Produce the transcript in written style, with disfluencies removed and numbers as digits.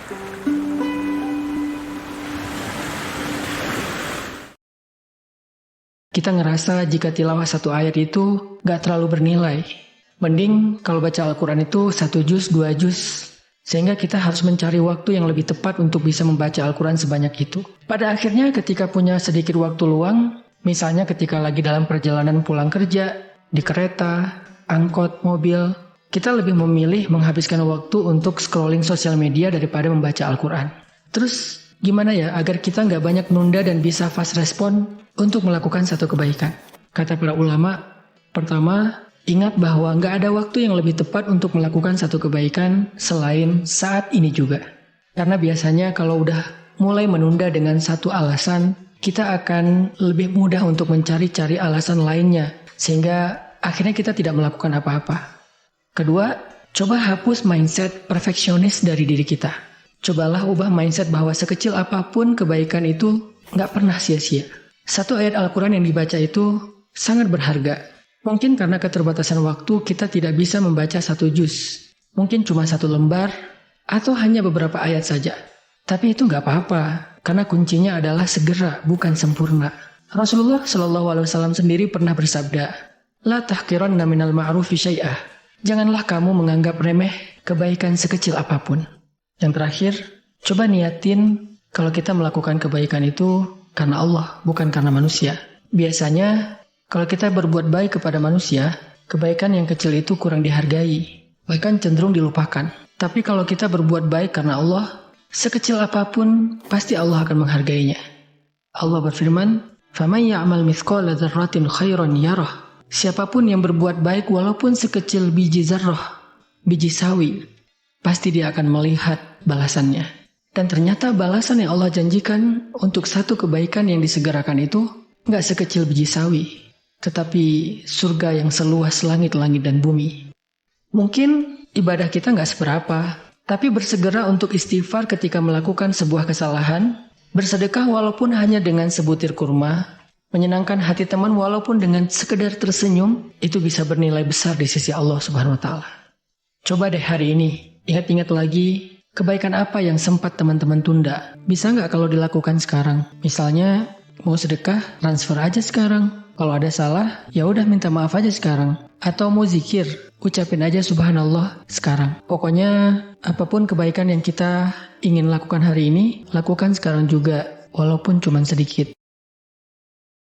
Kita ngerasa jika tilawah satu ayat itu gak terlalu bernilai. Mending kalau baca Al-Quran itu 1 juz, 2 juz. Sehingga kita harus mencari waktu yang lebih tepat untuk bisa membaca Al-Quran sebanyak itu. Pada akhirnya ketika punya sedikit waktu luang, misalnya ketika lagi dalam perjalanan pulang kerja, di kereta, angkot, mobil, kita lebih memilih menghabiskan waktu untuk scrolling sosial media daripada membaca Al-Quran. Terus gimana ya agar kita nggak banyak nunda dan bisa fast respon untuk melakukan satu kebaikan? Kata para ulama, pertama, ingat bahwa nggak ada waktu yang lebih tepat untuk melakukan satu kebaikan selain saat ini juga. Karena biasanya kalau udah mulai menunda dengan satu alasan, kita akan lebih mudah untuk mencari-cari alasan lainnya, sehingga akhirnya kita tidak melakukan apa-apa. Kedua, coba hapus mindset perfeksionis dari diri kita. Cobalah ubah mindset bahwa sekecil apapun kebaikan itu nggak pernah sia-sia. Satu ayat Al-Quran yang dibaca itu sangat berharga. Mungkin karena keterbatasan waktu kita tidak bisa membaca 1 juz. Mungkin cuma 1 lembar atau hanya beberapa ayat saja. Tapi itu nggak apa-apa, karena kuncinya adalah segera, bukan sempurna. Rasulullah SAW sendiri pernah bersabda, La tahqiranna minal ma'rufi syai'ah. Janganlah kamu menganggap remeh kebaikan sekecil apapun. Yang terakhir, coba niatin kalau kita melakukan kebaikan itu karena Allah, bukan karena manusia. Biasanya, kalau kita berbuat baik kepada manusia, kebaikan yang kecil itu kurang dihargai, bahkan cenderung dilupakan. Tapi kalau kita berbuat baik karena Allah, sekecil apapun, pasti Allah akan menghargainya. Allah berfirman, فَمَنْ يَعْمَلْ مِثْقَالَ ذَرَّةٍ خَيْرًا يَرَهُ. Siapapun yang berbuat baik walaupun sekecil biji zarrah, biji sawi, pasti dia akan melihat balasannya. Dan ternyata balasan yang Allah janjikan untuk satu kebaikan yang disegerakan itu nggak sekecil biji sawi, tetapi surga yang seluas langit-langit dan bumi. Mungkin ibadah kita nggak seberapa, tapi bersegera untuk istighfar ketika melakukan sebuah kesalahan, bersedekah walaupun hanya dengan sebutir kurma, menyenangkan hati teman walaupun dengan sekedar tersenyum, itu bisa bernilai besar di sisi Allah Subhanahu wa Ta'ala. Coba deh hari ini, ingat-ingat lagi kebaikan apa yang sempat teman-teman tunda. Bisa nggak kalau dilakukan sekarang? Misalnya mau sedekah, transfer aja sekarang. Kalau ada salah, ya udah minta maaf aja sekarang. Atau mau zikir, ucapin aja subhanallah sekarang. Pokoknya apapun kebaikan yang kita ingin lakukan hari ini, lakukan sekarang juga, walaupun cuma sedikit.